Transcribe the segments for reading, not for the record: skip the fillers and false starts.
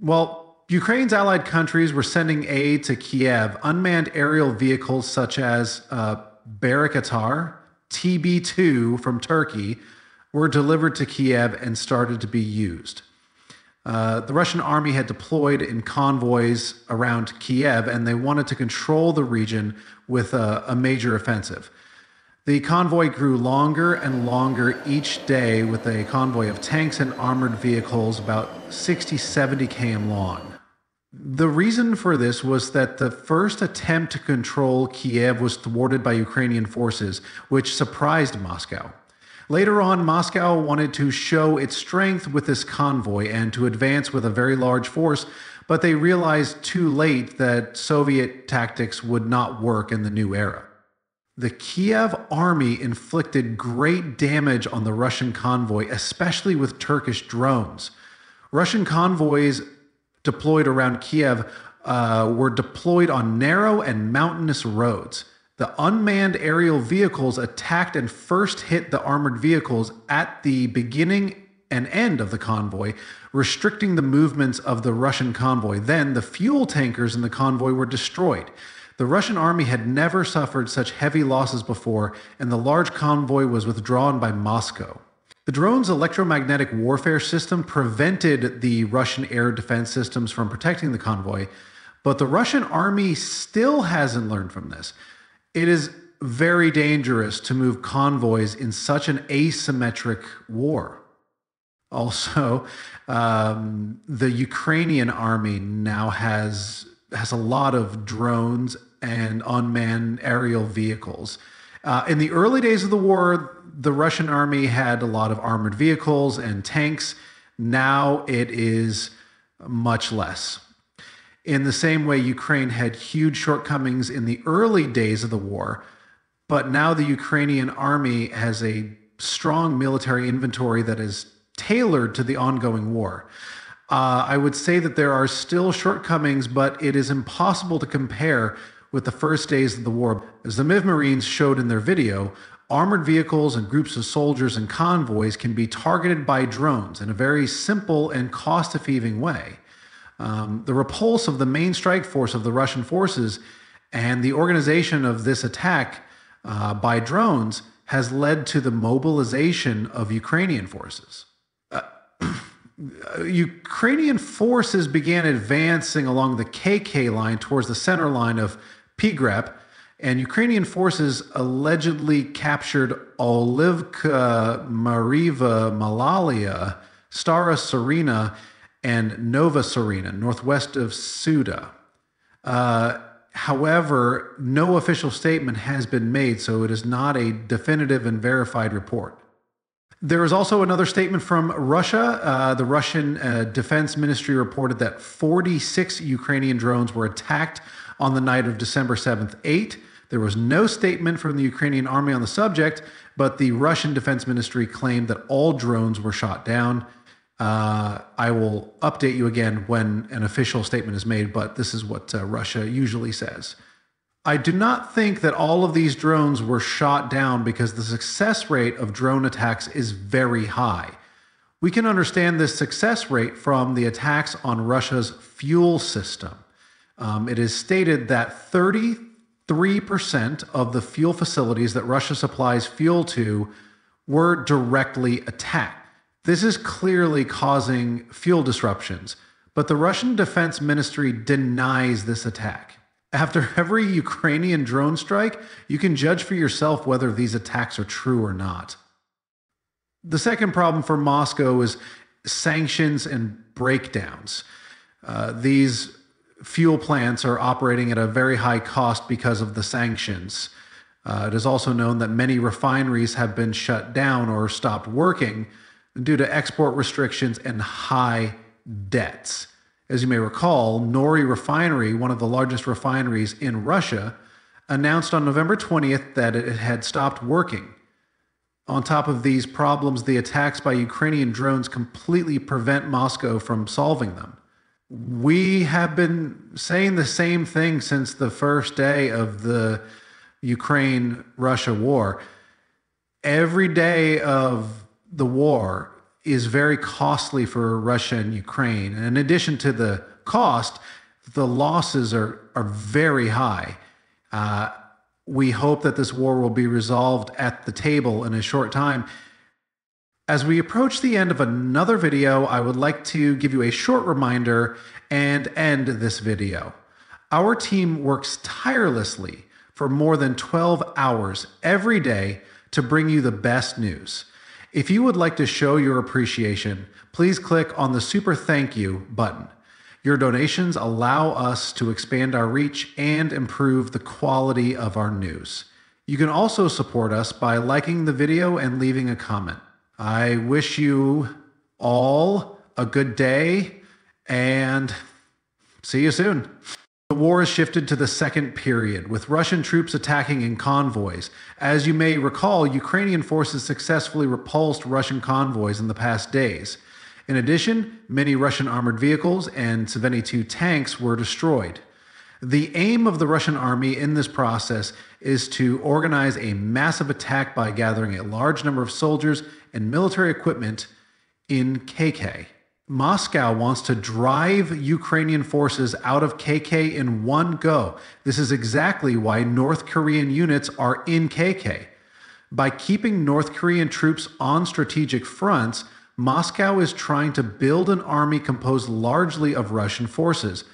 Well, Ukraine's allied countries were sending aid to Kiev. Unmanned aerial vehicles such as Bayraktar TB2 from Turkey were delivered to Kiev and started to be used. The Russian army had deployed in convoys around Kiev, and they wanted to control the region with a major offensive. The convoy grew longer and longer each day, with a convoy of tanks and armored vehicles about 60-70 km long. The reason for this was that the first attempt to control Kiev was thwarted by Ukrainian forces, which surprised Moscow. Later on, Moscow wanted to show its strength with this convoy and to advance with a very large force, but they realized too late that Soviet tactics would not work in the new era. The Kiev army inflicted great damage on the Russian convoy, especially with Turkish drones. Russian convoys deployed around Kiev were deployed on narrow and mountainous roads. The unmanned aerial vehicles attacked and first hit the armored vehicles at the beginning and end of the convoy, restricting the movements of the Russian convoy. Then the fuel tankers in the convoy were destroyed. The Russian army had never suffered such heavy losses before, and the large convoy was withdrawn by Moscow. The drone's electromagnetic warfare system prevented the Russian air defense systems from protecting the convoy, but the Russian army still hasn't learned from this. It is very dangerous to move convoys in such an asymmetric war. Also, the Ukrainian army now has a lot of drones and unmanned aerial vehicles. In the early days of the war, the Russian army had a lot of armored vehicles and tanks. Now it is much less. In the same way, Ukraine had huge shortcomings in the early days of the war, but now the Ukrainian army has a strong military inventory that is tailored to the ongoing war. I would say that there are still shortcomings, but it is impossible to compare with the first days of the war. As the MIV Marines showed in their video, armored vehicles and groups of soldiers and convoys can be targeted by drones in a very simple and cost-effective way. The repulse of the main strike force of the Russian forces and the organization of this attack by drones has led to the mobilization of Ukrainian forces. Ukrainian forces began advancing along the KK line towards the center line of Pgreb, and Ukrainian forces allegedly captured Olivka, Mariva, Malalia, Stara Serena, and Nova Serena, northwest of Suda. However, no official statement has been made, so it is not a definitive and verified report. There is also another statement from Russia. The Russian Defense Ministry reported that 46 Ukrainian drones were attacked on the night of December 7th, 8. There was no statement from the Ukrainian army on the subject, but the Russian Defense Ministry claimed that all drones were shot down. I will update you again when an official statement is made, but this is what Russia usually says. I do not think that all of these drones were shot down because the success rate of drone attacks is very high. We can understand this success rate from the attacks on Russia's fuel system. It is stated that 33% of the fuel facilities that Russia supplies fuel to were directly attacked. This is clearly causing fuel disruptions, but the Russian Defense Ministry denies this attack. After every Ukrainian drone strike, you can judge for yourself whether these attacks are true or not. The second problem for Moscow is sanctions and breakdowns. These fuel plants are operating at a very high cost because of the sanctions. It is also known that many refineries have been shut down or stopped working due to export restrictions and high debts. As you may recall, Nori Refinery, one of the largest refineries in Russia, announced on November 20th that it had stopped working. On top of these problems, the attacks by Ukrainian drones completely prevent Moscow from solving them. We have been saying the same thing since the first day of the Ukraine-Russia war. Every day of the war is very costly for Russia and Ukraine. And in addition to the cost, the losses are very high. We hope that this war will be resolved at the table in a short time. As we approach the end of another video, I would like to give you a short reminder and end this video. Our team works tirelessly for more than 12 hours every day to bring you the best news. If you would like to show your appreciation, please click on the Super Thank You button. Your donations allow us to expand our reach and improve the quality of our news. You can also support us by liking the video and leaving a comment. I wish you all a good day and see you soon. The war has shifted to the second period, with Russian troops attacking in convoys. As you may recall, Ukrainian forces successfully repulsed Russian convoys in the past days. In addition, many Russian armored vehicles and 72 tanks were destroyed. The aim of the Russian army in this process is to organize a massive attack by gathering a large number of soldiers and military equipment in KK. Moscow wants to drive Ukrainian forces out of KK in one go. This is exactly why North Korean units are in KK. By keeping North Korean troops on strategic fronts, Moscow is trying to build an army composed largely of Russian forces.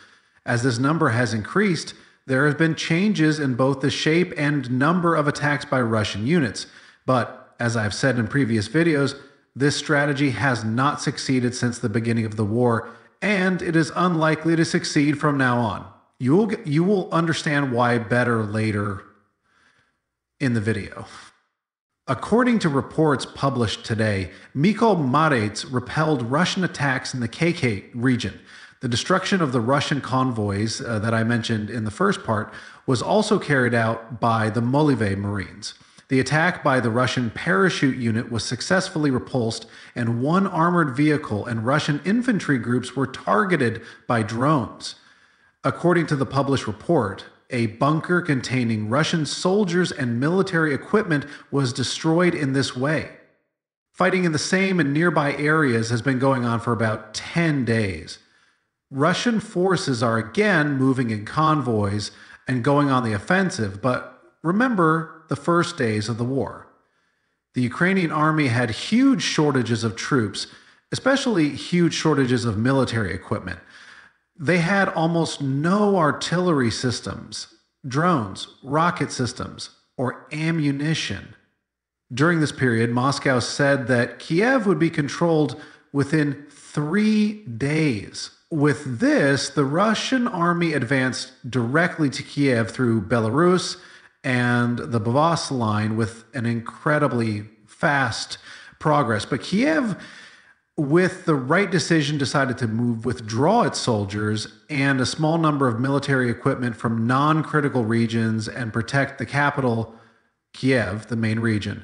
As this number has increased, there have been changes in both the shape and number of attacks by Russian units. But, as I've said in previous videos, this strategy has not succeeded since the beginning of the war, and it is unlikely to succeed from now on. You will understand why better later in the video. According to reports published today, Miko Marets repelled Russian attacks in the KK region. The destruction of the Russian convoys that I mentioned in the first part was also carried out by the Molive Marines. The attack by the Russian parachute unit was successfully repulsed, and one armored vehicle and Russian infantry groups were targeted by drones. According to the published report, a bunker containing Russian soldiers and military equipment was destroyed in this way. Fighting in the same and nearby areas has been going on for about 10 days. Russian forces are again moving in convoys and going on the offensive, but remember the first days of the war. The Ukrainian army had huge shortages of troops, especially huge shortages of military equipment. They had almost no artillery systems, drones, rocket systems, or ammunition. During this period, Moscow said that Kiev would be controlled within 3 days. With this, the Russian army advanced directly to Kiev through Belarus and the Bavas line with an incredibly fast progress. But Kiev, with the right decision, decided to withdraw its soldiers and a small number of military equipment from non-critical regions and protect the capital, Kiev, the main region.